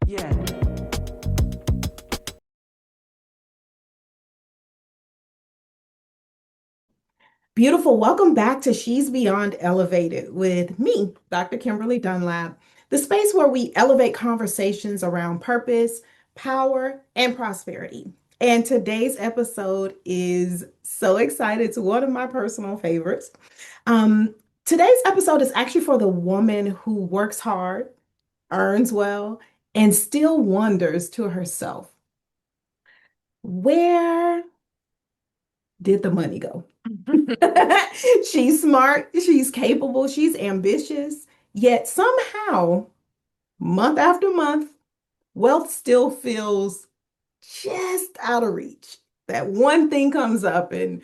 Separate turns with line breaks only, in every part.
Yeah.
Beautiful. Welcome back to She's Beyond Elevated with me, Dr. Kimberly Dunlap, the space where we elevate conversations around purpose, power, and prosperity. And today's episode is so excited. It's one of my personal favorites. Um, Today's episode is actually for the woman who works hard, earns well, and still wonders to herself, where did the money go? She's smart, she's capable, she's ambitious, yet somehow, month after month, wealth still feels just out of reach. That one thing comes up, and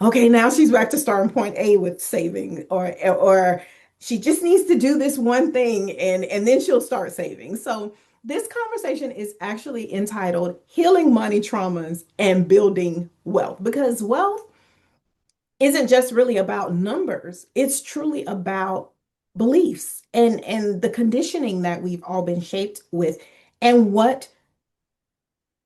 okay, now she's back to starting point A with saving, or she just needs to do this one thing, and then she'll start saving. So this conversation is actually entitled Healing Money Traumas and Building Wealth, because wealth isn't just really about numbers. It's truly about beliefs and the conditioning that we've all been shaped with and what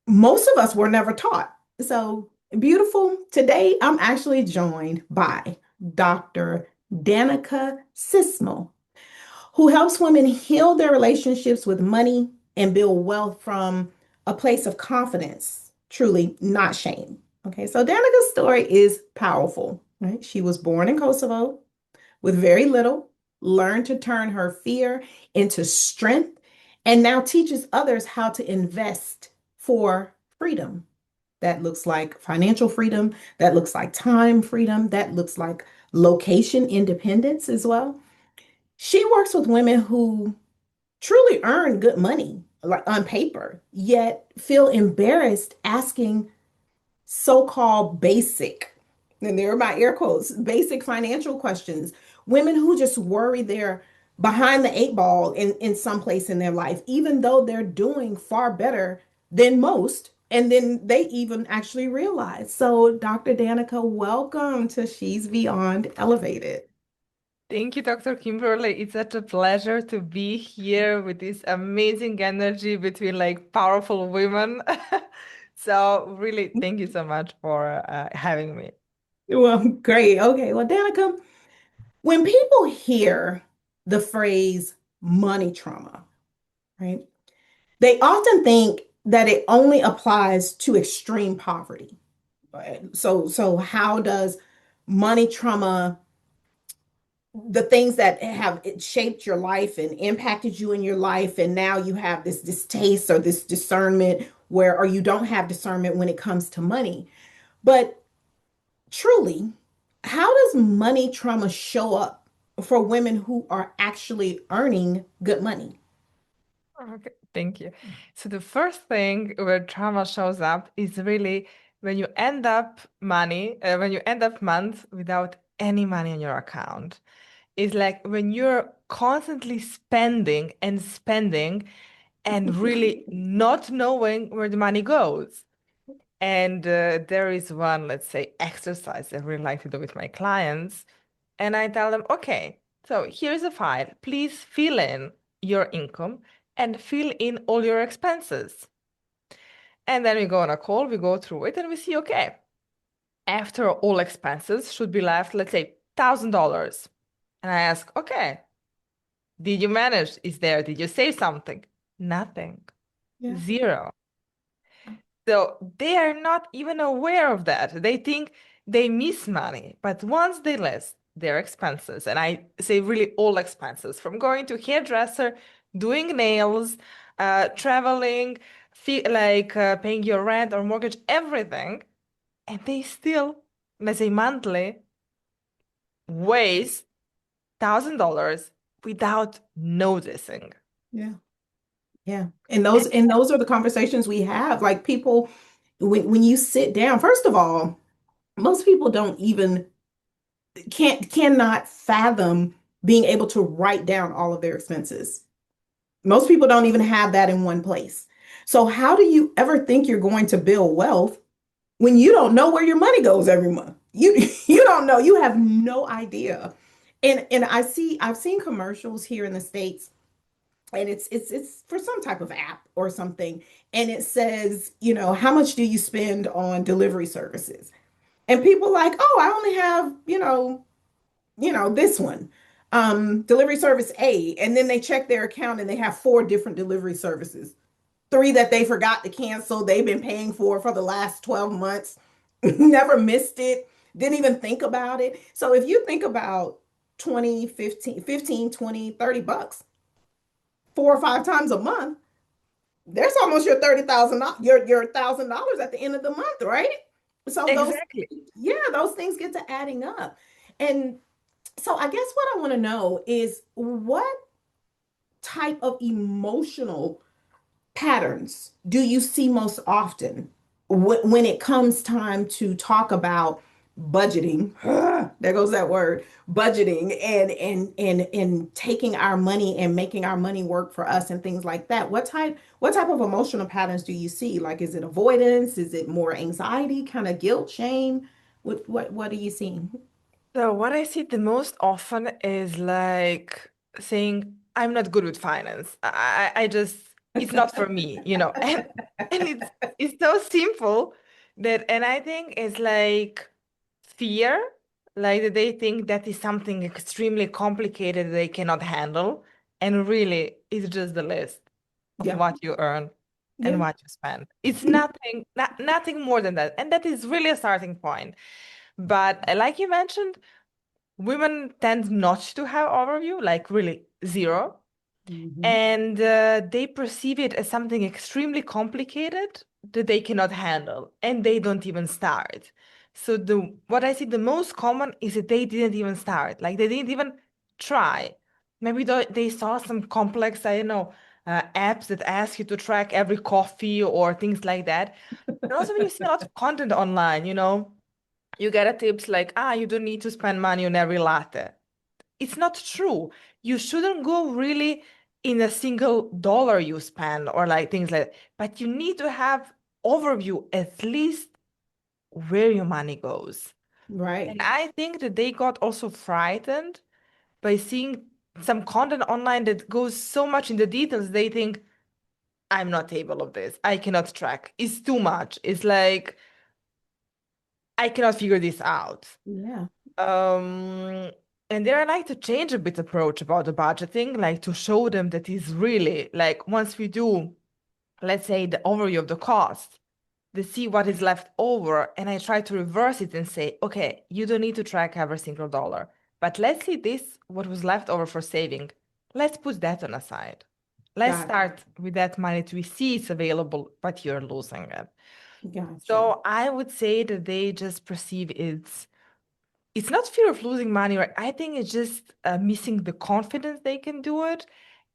most of us were never taught. So beautiful. Today I'm actually joined by Dr. Danica Cicmil, who helps women heal their relationships with money and build wealth from a place of confidence, truly not shame. Okay, so Danica's story is powerful, right? She was born in Kosovo with very little, learned to turn her fear into strength, and now teaches others how to invest for freedom. That looks like financial freedom, that looks like time freedom, that looks like location independence as well. She works with women who truly earn good money, like on paper, yet feel embarrassed asking so-called basic, and there are my air quotes, basic financial questions. Women who just worry they're behind the eight ball in some place in their life, even though they're doing far better than most. And then they even actually realize. So, Dr. Danica, welcome to She's Beyond Elevated.
Thank you, Dr. Kimberly. It's such a pleasure to be here with this amazing energy between like powerful women. So really, thank you so much for having me.
Well, great. Okay. Well, Danica, when people hear the phrase money trauma, right? They often think that it only applies to extreme poverty. So how does money trauma, the things that have it shaped your life and impacted you in your life, and now you have this distaste or this discernment where, or you don't have discernment when it comes to money. But truly, how does money trauma show up for women who are actually earning good money?
Okay, thank you. So the first thing where trauma shows up is really when you end up when you end up months without any money on your account. It's like when you're constantly spending and spending and really not knowing where the money goes. And there is one, let's say, exercise I really like to do with my clients. And I tell them, okay, so here's a file. Please fill in your income and fill in all your expenses. And then we go on a call, we go through it, and we see, okay, after all expenses should be left, let's say, $1,000. And I ask, okay, did you manage? Did you save something? Nothing.
Yeah.
Zero. So they are not even aware of that. They think they miss money. But once they list their expenses, and I say really all expenses, from going to hairdresser, doing nails, traveling, paying your rent or mortgage, everything, and they still, let's say monthly, waste $1,000 without noticing.
Yeah. Yeah. And those are the conversations we have. Like people, when you sit down, first of all, most people don't even cannot fathom being able to write down all of their expenses. Most people don't even have that in one place. So how do you ever think you're going to build wealth when you don't know where your money goes every month? You don't know. You have no idea. And I've seen commercials here in the States and it's for some type of app or something, and it says, how much do you spend on delivery services? And people like, oh, I only have, this one, delivery service A, and then they check their account and they have four different delivery services, three that they forgot to cancel, they've been paying for the last 12 months, never missed it, didn't even think about it. So if you think about 20, 15, 20, 30 bucks 4 or 5 times a month, there's almost your 30,000, your $1,000 at the end of the month, right? So those,
Exactly.
yeah, those things get to adding up. And so I guess what I want to know is what type of emotional patterns do you see most often when it comes time to talk about budgeting? There goes that word, budgeting, and taking our money and making our money work for us and things like that. What type of emotional patterns do you see? Like, is it avoidance? Is it more anxiety, kind of guilt, shame? What are you seeing?
So what I see the most often is like saying, I'm not good with finance. I just, it's not for me, and it's so simple that, and I think it's like fear, like that they think that is something extremely complicated they cannot handle. And really, it's just the list of
Yeah,
what you earn and
yeah.
what you spend. It's nothing more than that. And that is really a starting point. But like you mentioned, women tend not to have overview, like really zero,
Mhm.
and they perceive it as something extremely complicated that they cannot handle, and they don't even start. So the what I see the most common is that they didn't even start, like they didn't even try. Maybe they saw some complex, I don't know, apps that ask you to track every coffee or things like that. And also, when you see a lot of content online, you get a tips like, you don't need to spend money on every latte. It's not true. You shouldn't go really in a single dollar you spend or like things like that. But you need to have overview at least where your money goes.
Right.
And I think that they got also frightened by seeing some content online that goes so much in the details. They think, I'm not able of this. I cannot track. It's too much. It's like I cannot figure this out.
Yeah.
Um, and there I like to change a bit approach about the budgeting, like to show them that is really like once we do, let's say the overview of the cost, they see what is left over, and I try to reverse it and say, okay, you don't need to track every single dollar, but let's see this, what was left over for saving. Let's put that on aside. Let's
Got
start with that money that we see it's available, but you're losing it.
gotcha.
So I would say that they just perceive it's not fear of losing money, right? I think it's just missing the confidence they can do it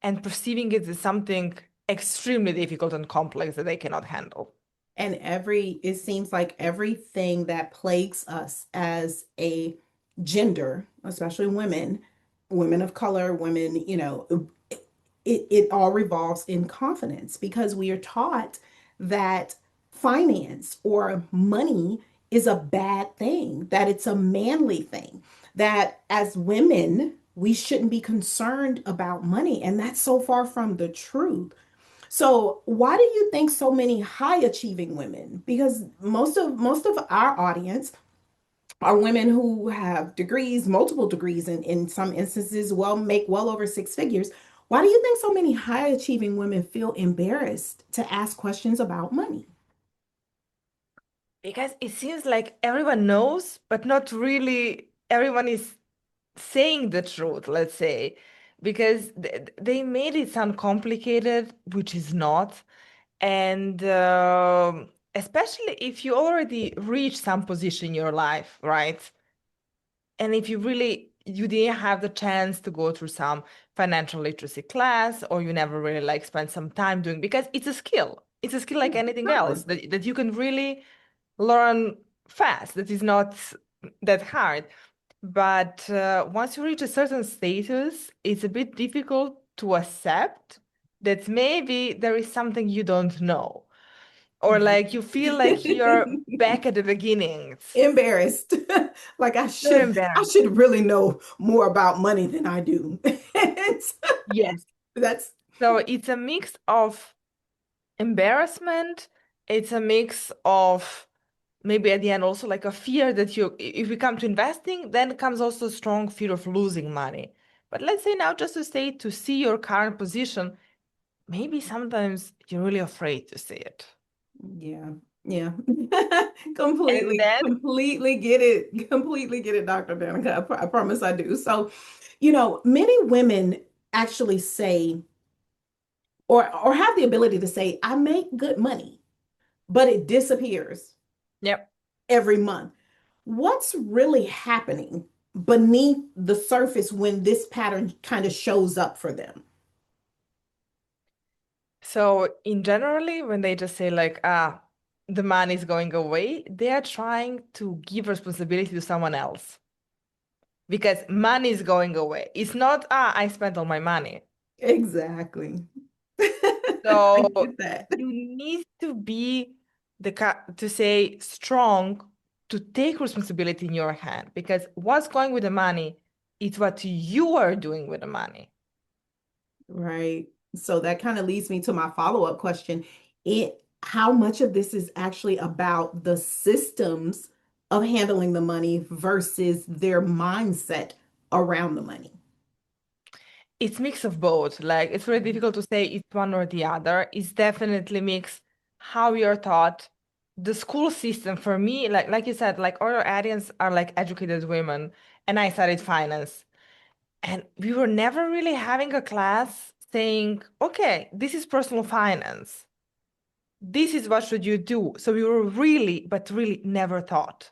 and perceiving it as something extremely difficult and complex that they cannot handle.
And it seems like everything that plagues us as a gender, especially women of color, women, it all revolves in confidence because we are taught that finance or money is a bad thing, that it's a manly thing, that as women, we shouldn't be concerned about money. And that's so far from the truth. So why do you think so many high achieving women? Because most of our audience are women who have degrees, multiple degrees, and in some instances, make well over six figures. Why do you think so many high achieving women feel embarrassed to ask questions about money?
Because it seems like everyone knows, but not really everyone is saying the truth, let's say, because they made it sound complicated, which is not. And especially if you already reach some position in your life, right? And if you didn't have the chance to go through some financial literacy class, or you never really like spend some time doing, because it's a skill. It's a skill like
Yeah,
anything
totally.
else that you can really learn fast. That is not that hard. But once you reach a certain status, it's a bit difficult to accept that maybe there is something you don't know, or like you feel like you're back at the beginnings.
Embarrassed. Like
You're
I
embarrassed.
should really know more about money than I do. And
Yes.
that's
So it's a mix of embarrassment. It's a mix of maybe at the end also like a fear that if we come to investing, then comes also a strong fear of losing money. But let's say now just to say to see your current position, maybe sometimes you're really afraid to see it.
Yeah, yeah.
And then,
Completely get it. Completely get it, Dr. Danica. I promise I do. So, many women actually say or have the ability to say, I make good money, but it disappears
yep.
every month. What's really happening beneath the surface when this pattern kind of shows up for them?
So in generally, when they just say like, the money is going away, they are trying to give responsibility to someone else because money is going away. It's not, I spent all my money.
Exactly. I
So
get that.
you need to be to say strong to take responsibility in your hand because what's going with the money is what you are doing with the money.
Right. So that kind of leads me to my follow-up question. How much of this is actually about the systems of handling the money versus their mindset around the money?
It's mix of both. Like it's very difficult to say it's one or the other. It's definitely mix how you're taught. The school system for me, like you said, like all our audience are like educated women, and I studied finance. And we were never really having a class saying, okay, this is personal finance. This is what should you do. So we were really, but really never taught.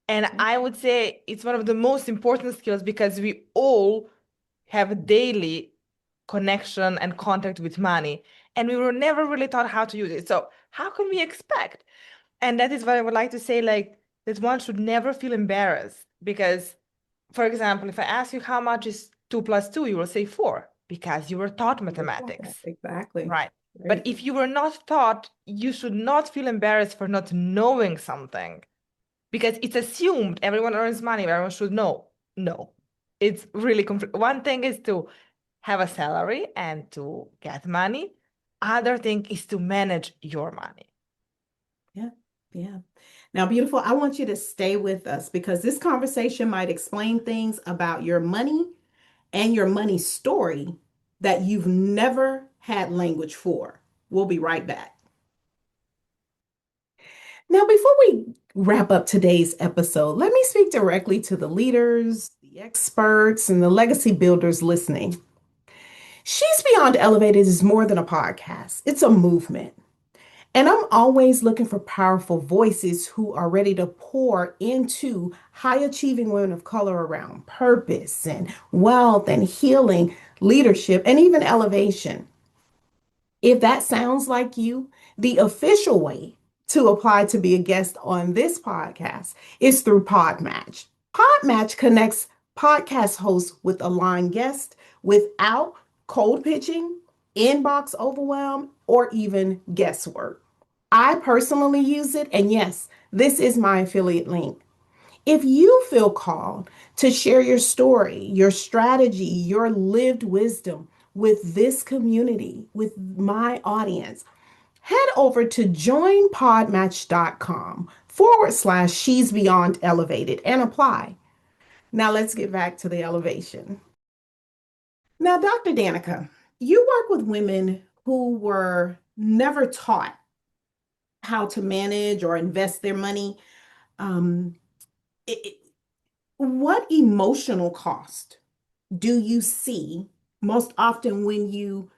And
Yeah.
I would say it's one of the most important skills because we all have a daily connection and contact with money. And we were never really taught how to use it. So how can we expect? And that is what I would like to say, like that one should never feel embarrassed because, for example, if I ask you how much is 2 plus 2, you will say 4 because you were taught
You were taught that.
mathematics,
Exactly.
right? But
Right.
if you were not taught, you should not feel embarrassed for not knowing something because it's assumed everyone earns money, everyone should know. No, it's really one thing is to have a salary and to get money. Other thing is to manage your money.
Yeah. Yeah. Now, beautiful, I want you to stay with us because this conversation might explain things about your money and your money story that you've never had language for. We'll be right back. Now, before we wrap up today's episode, let me speak directly to the leaders, the experts, and the legacy builders listening. She's Beyond Elevated is more than a podcast, it's a movement. And I'm always looking for powerful voices who are ready to pour into high achieving women of color around purpose and wealth and healing, leadership, and even elevation. If that sounds like you, the official way to apply to be a guest on this podcast is through Podmatch. Podmatch connects podcast hosts with aligned guests without cold pitching, inbox overwhelm, or even guesswork. I personally use it, and yes, this is my affiliate link. If you feel called to share your story, your strategy, your lived wisdom with this community, with my audience, head over to joinpodmatch.com/, she's beyond elevated and apply. Now let's get back to the elevation. Now, Dr. Danica, you work with women who were never taught how to manage or invest their money. Um, it, what emotional cost do you see most often when you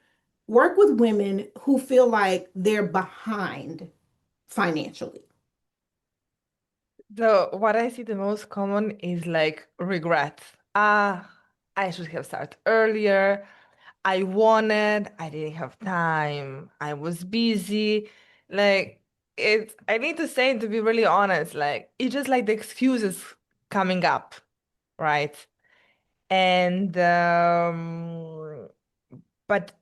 work with women who feel like they're behind financially?
So what I see the most common is like regret. Ah, I should have started earlier. I didn't have time. I was busy. Like I need to say to be really honest, like it's just like the excuses coming up, right? And but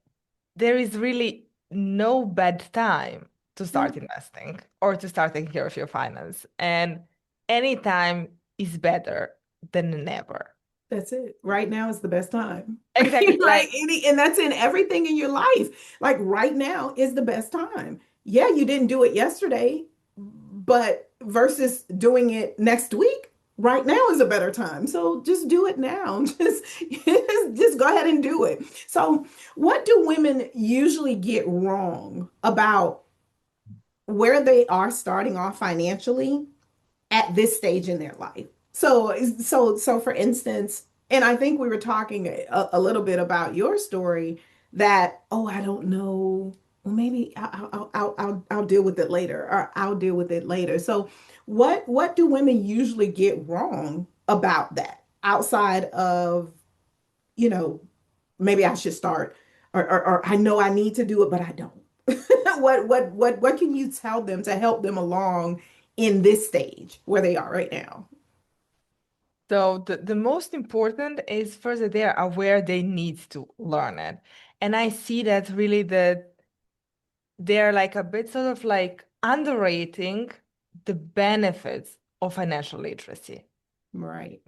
there is really no bad time to
Yeah.
start investing or to start taking care of your finance. And any time is better than never.
That's it. Right now is the best time.
Exactly.
Like and that's in everything in your life. Like right now is the best time. Yeah, you didn't do it yesterday, but versus doing it next week, right now is a better time. So just do it now. Just go ahead and do it. So, what do women usually get wrong about where they are starting off financially at this stage in their life? So for instance, and I think we were talking a little bit about your story that, oh, I don't know. Well, maybe I'll deal with it later, or I'll deal with it later. So what do women usually get wrong about that outside of, you know, maybe I should start, or I know I need to do it, but I don't. What can you tell them to help them along in this stage where they are right now?
So the most important is first that they are aware they need to learn it. And I see that really that they're like a bit sort of like underrating the benefits of financial literacy.
Right.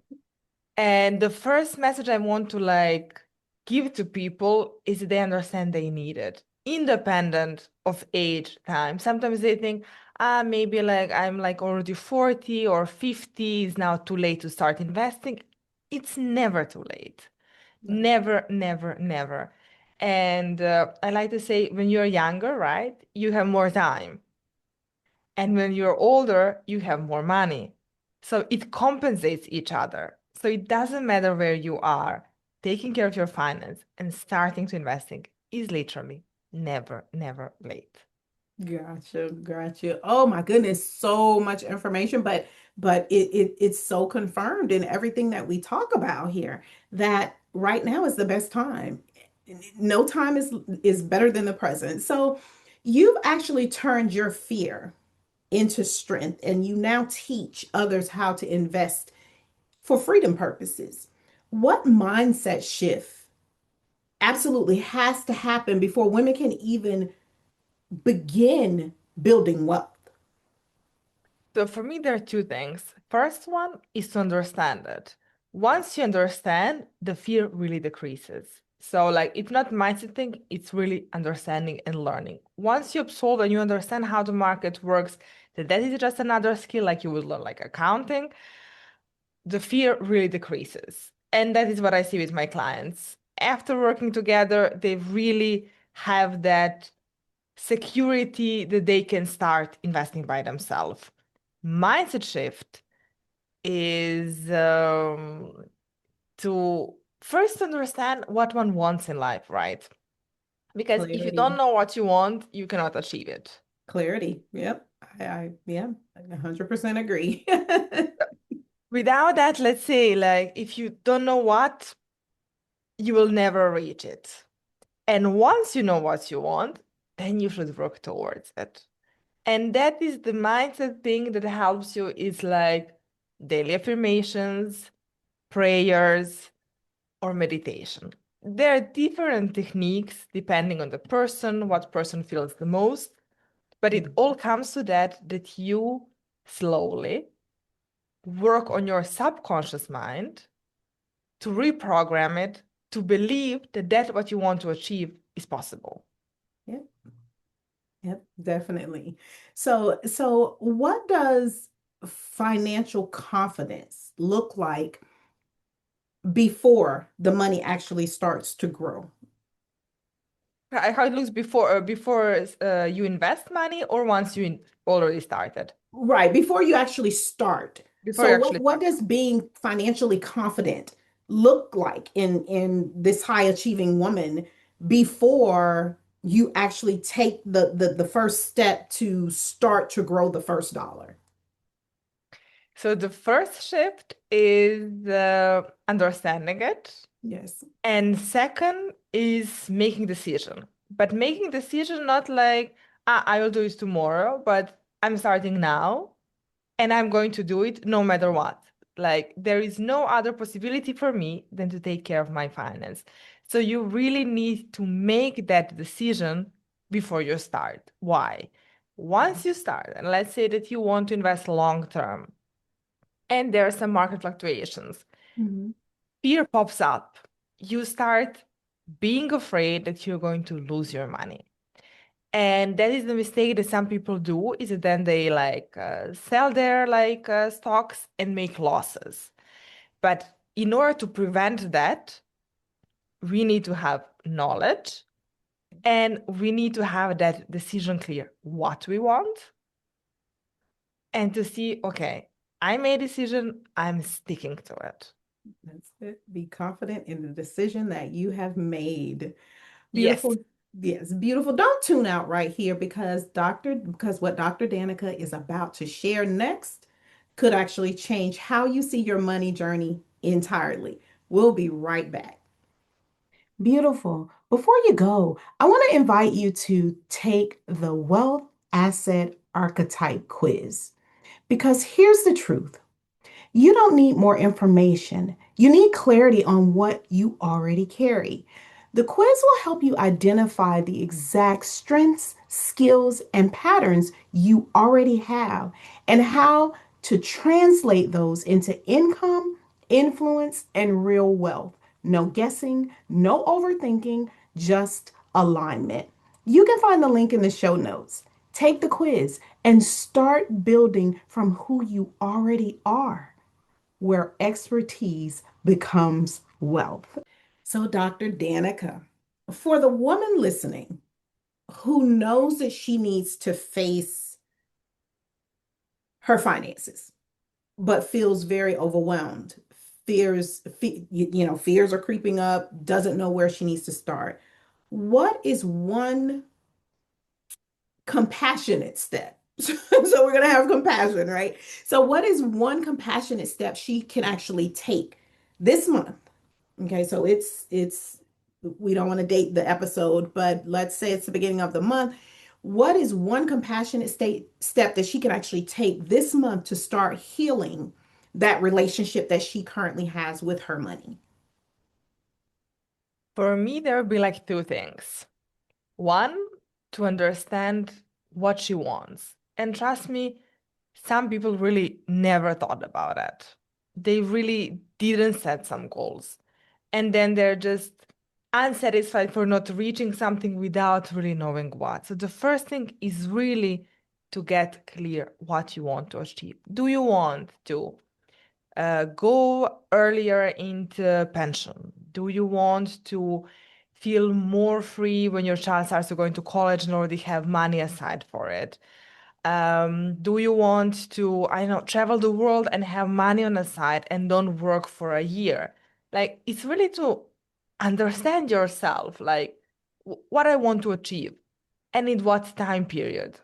And the first message I want to like give to people is they understand they need it, independent of age, time. Sometimes they think, maybe like I'm like already 40 or 50 is now too late to start investing. It's never too late.
Right.
Never, never, never. And I like to say when you're younger, right, you have more time. And when you're older, you have more money. So it compensates each other. So it doesn't matter where you are, taking care of your finance and starting to investing is literally never, never late.
Gotcha, gotcha. Oh my goodness, so much information, but it's so confirmed in everything that we talk about here that right now is the best time. No time is better than the present. So you've actually turned your fear into strength, and you now teach others how to invest for freedom purposes. What mindset shift absolutely has to happen before women can even begin building wealth?
So for me, there are two things. First one is to understand it. Once you understand, the fear really decreases. So like it's not mindset thing, it's really understanding and learning. Once you absorb and you understand how the market works, that is just another skill like you would learn like accounting, the fear really decreases. And that is what I see with my clients. After working together, they really have that security that they can start investing by themselves. Mindset shift is to first understand what one wants in life, right? Because if you don't
Clarity.
know what you want, you cannot achieve it.
Clarity. Yep. Yeah, I 100% agree.
Without that, let's say, like, if you don't know what, you will never reach it. And once you know what you want, then you should work towards it. And that is the mindset thing that helps you is like daily affirmations, prayers, or meditation. There are different techniques depending on the person, what person feels the most, but it all comes to that you slowly work on your subconscious mind to reprogram it to believe that what you want to achieve is possible.
Yep. Yep, definitely. So what does financial confidence look like before the money actually starts to grow?
How it looks before you invest money or once you already started?
Right, before you actually start.
Before
So
you
what
actually
what
start.
does being financially confident look like in this high achieving woman before you actually take the first step to start to grow the first dollar?
So the first shift is understanding it.
Yes.
And second is making decision. But making decision not like, I will do it tomorrow, but I'm starting now and I'm going to do it no matter what. Like there is no other possibility for me than to take care of my finance. So you really need to make that decision before you start. Why? Once you start, and let's say that you want to invest long term, and there are some market fluctuations,
Mhm.
fear pops up. You start being afraid that you're going to lose your money. And that is the mistake that some people do, is that then they like sell their like stocks and make losses. But in order to prevent that, we need to have knowledge and we need to have that decision clear what we want and to see, okay, I made a decision, I'm sticking to it.
That's it. Be confident in the decision that you have made.
Yes.
Beautiful. Yes, beautiful. Don't tune out right here because what Dr. Danica is about to share next could actually change how you see your money journey entirely. We'll be right back. Beautiful. Before you go, I want to invite you to take the Wealth Asset Archetype quiz because here's the truth. You don't need more information. You need clarity on what you already carry. The quiz will help you identify the exact strengths, skills, and patterns you already have and how to translate those into income, influence, and real wealth. No guessing, no overthinking, just alignment. You can find the link in the show notes. Take the quiz and start building from who you already are, where expertise becomes wealth. So, Dr. Danica, for the woman listening who knows that she needs to face her finances, but feels very overwhelmed, fears are creeping up, doesn't know where she needs to start. What is one compassionate step? So we're going to have compassion, right? So what is one compassionate step she can actually take this month? Okay, so it's we don't want to date the episode, but let's say it's the beginning of the month. What is one compassionate step that she can actually take this month to start healing that relationship that she currently has with her money?
For me, there would be like two things. One, to understand what she wants. And trust me, some people really never thought about it. They really didn't set some goals. And then they're just unsatisfied for not reaching something without really knowing what. So the first thing is really to get clear what you want to achieve. Do you want to go earlier into pension? Do you want to feel more free when your child starts to go into college and already have money aside for it? Do you want to, I know, travel the world and have money on the side and don't work for a year? Like, it's really to understand yourself, like what I want to achieve and in what time period.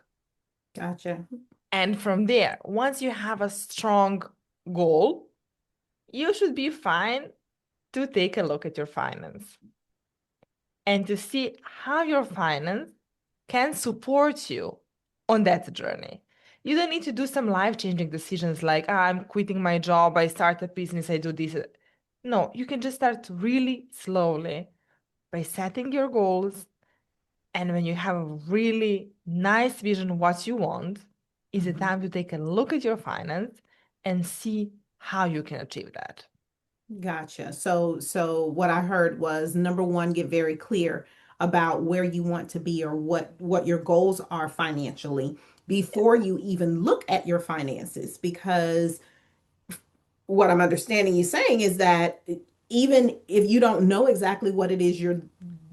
Gotcha.
And from there, once you have a strong goal, you should be fine to take a look at your finance and to see how your finance can support you on that journey. You don't need to do some life-changing decisions like, I'm quitting my job, I start a business, I do this. No, you can just start really slowly by setting your goals. And when you have a really nice vision of what you want, is the
Mhm.
time to take a look at your finance and see how you can achieve that.
Gotcha. So what I heard was number one, get very clear about where you want to be or what your goals are financially before you even look at your finances. Because what I'm understanding you saying is that even if you don't know exactly what it is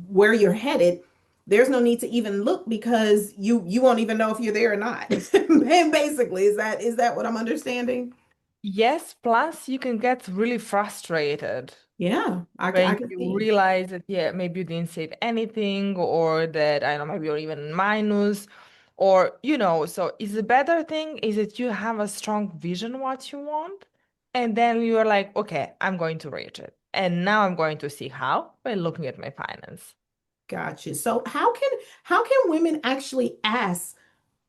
where you're headed, there's no need to even look because you won't even know if you're there or not. And basically, is that what I'm understanding?
Yes, plus you can get really frustrated
Yeah, I
when
can
you
see.
realize that, yeah, maybe you didn't save anything, or that, I don't know, maybe you're even in minus, or, so is the better thing is that you have a strong vision what you want, and then you're like, okay, I'm going to reach it. And now I'm going to see how by looking at my finance.
Gotcha. So how can women actually ask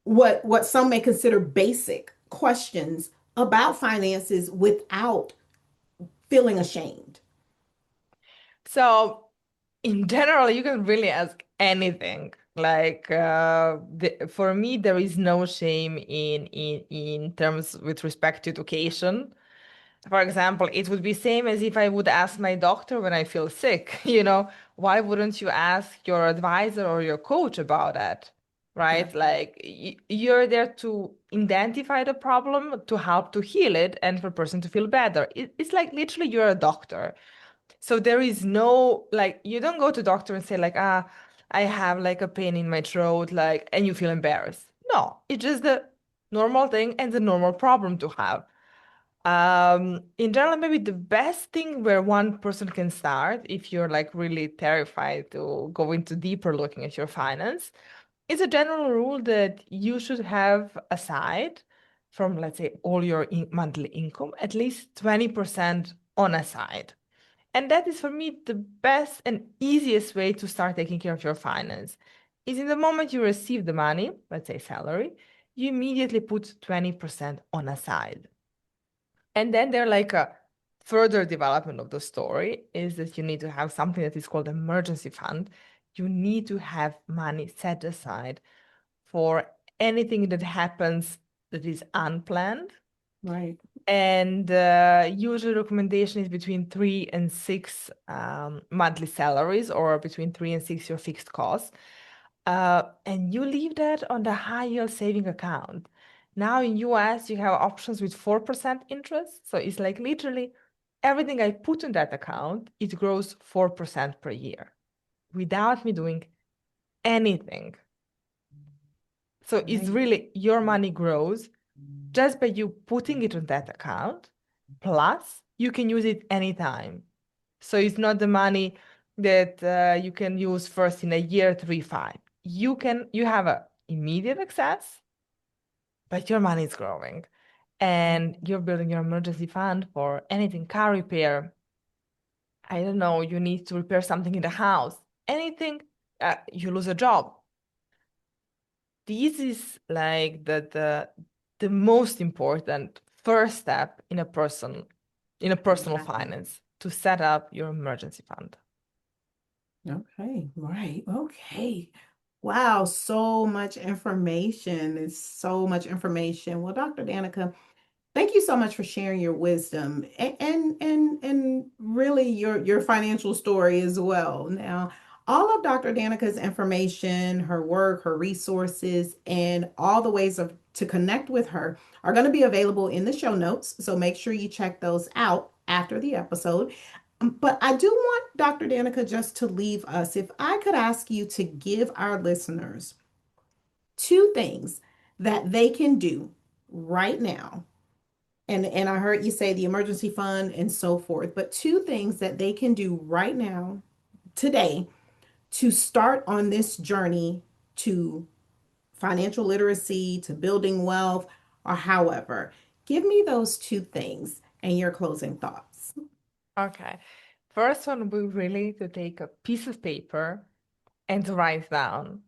what some may consider basic questions about finances without feeling ashamed?
So in general, you can really ask anything. Like for me, there is no shame in terms with respect to education. For example, it would be same as if I would ask my doctor when I feel sick, why wouldn't you ask your advisor or your coach about that? Right?
Right.
Like you're there to identify the problem, to help to heal it, and for a person to feel better. It's like literally you're a doctor. So there is no like you don't go to doctor and say like, I have like a pain in my throat, like, and you feel embarrassed. No, it's just the normal thing and the normal problem to have. In general, maybe the best thing where one person can start, if you're like really terrified to go into deeper looking at your finance, is a general rule that you should have aside from, let's say, all your monthly income, at least 20% on aside. And that is for me the best and easiest way to start taking care of your finance. Is in the moment you receive the money, let's say salary, you immediately put 20% on aside. And then there like a further development of the story is that you need to have something that is called emergency fund. You need to have money set aside for anything that happens that is unplanned.
Right.
And usual recommendation is between 3 and 6 monthly salaries, or between 3 and 6 your fixed costs. And you leave that on the high yield saving account. Now in US, you have options with 4% interest. So it's like literally everything I put in that account, it grows 4% per year without me doing anything. So it's
Right.
really your money grows just by you putting it on that account. Plus, you can use it anytime. So it's not the money that you can use first in a year, 3, 5. You have a immediate access, but your money is growing, and you're building your emergency fund for anything, car repair. I don't know, you need to repair something in the house, anything, you lose a job. This is like the most important first step in a personal
Exactly.
finance, to set up your emergency fund.
Okay, right. Okay. Wow, so much information. It's so much information. Well, Dr. Danica, thank you so much for sharing your wisdom and really your financial story as well. Now, all of Dr. Danica's information, her work, her resources, and all the ways of to connect with her are going to be available in the show notes. So make sure you check those out after the episode. But I do want Dr. Danica just to leave us. If I could ask you to give our listeners two things that they can do right now, and I heard you say the emergency fund and so forth, but two things that they can do right now, today, to start on this journey to financial literacy, to building wealth, or however. Give me those two things and your closing thoughts.
Okay. First one would be really to take a piece of paper and to write down,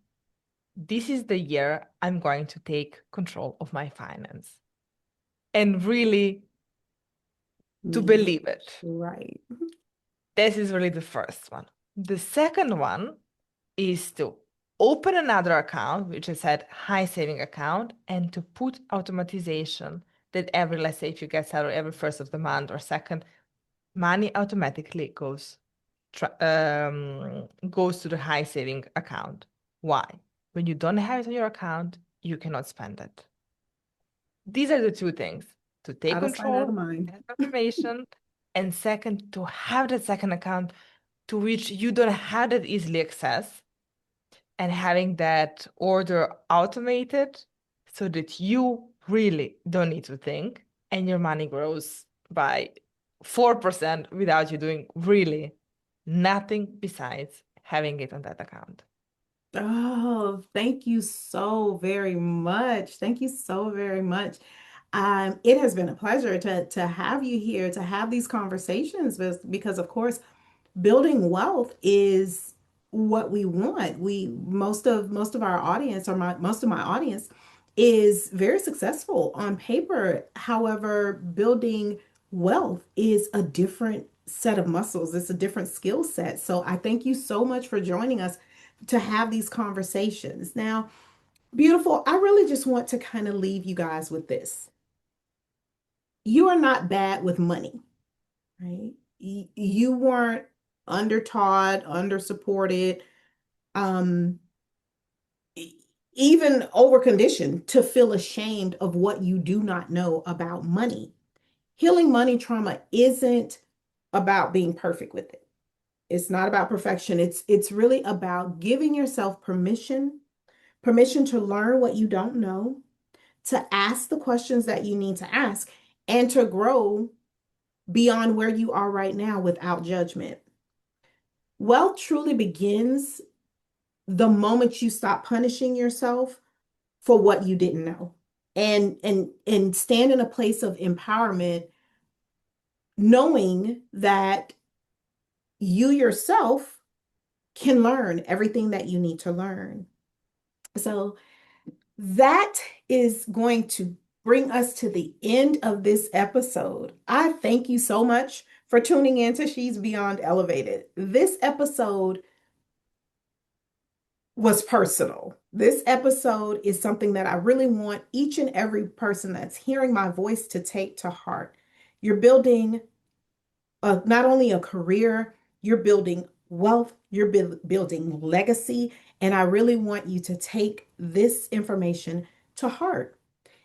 this is the year I'm going to take control of my finance. And really to
Mean it.
believe it.
Right.
This is really the first one. The second one is to open another account, which I said high saving account, and to put automatization that every, let's say if you get salary every first of the month or second, money automatically goes to the high saving account. Why? When you don't have it on your account, you cannot spend it. These are the two things: to take
Out of sight, out
control,
of mind.
have information, and second, to have that second account to which you don't have that easily access, and having that order automated so that you really don't need to think and your money grows by 4% without you doing really nothing besides having it on that account.
Oh, thank you so very much. Thank you so very much. It has been a pleasure to have you here to have these conversations because of course building wealth is what we want. We most of our audience or most of my audience is very successful on paper. However, building wealth is a different set of muscles. It's a different skill set. So I thank you so much for joining us to have these conversations. Now, beautiful, I really just want to kind of leave you guys with this. you are not bad with money, right? You weren't undertaught, undersupported, um, even overconditioned to feel ashamed of what you do not know about money. Healing money trauma isn't about being perfect with it. It's not about perfection. It's really about giving yourself permission to learn what you don't know, to ask the questions that you need to ask, and to grow beyond where you are right now without judgment. Wealth truly begins the moment you stop punishing yourself for what you didn't know, and stand in a place of empowerment, knowing that you yourself can learn everything that you need to learn. So that is going to bring us to the end of this episode. I thank you so much for tuning in to She's Beyond Elevated. This episode was personal. This episode is something that I really want each and every person that's hearing my voice to take to heart. You're building not only a career, you're building wealth, you're building legacy. And I really want you to take this information to heart.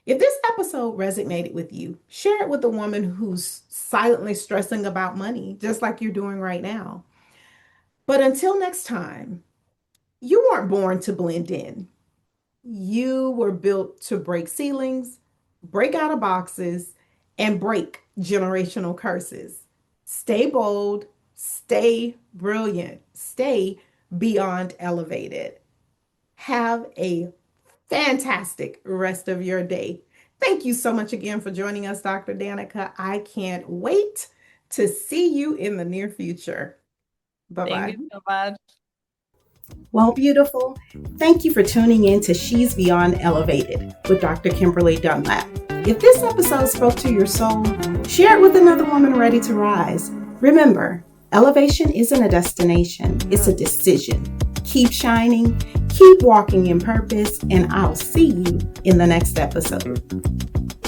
If this episode resonated with you, share it with a woman who's silently stressing about money, just like you're doing right now. But until next time, you weren't born to blend in. You were built to break ceilings, break out of boxes, and break generational curses. Stay bold, stay brilliant, stay beyond elevated. Have a fantastic rest of your day. Thank you so much again for joining us, Dr. Danica. I can't wait to see you in the near future.
Thank
Bye-bye.
you so much.
Well, beautiful, thank you for tuning in to She's Beyond Elevated with Dr. Kimberly Dunlap. If this episode spoke to your soul, share it with another woman ready to rise. Remember, elevation isn't a destination, it's a decision. Keep shining, keep walking in purpose, and I'll see you in the next episode.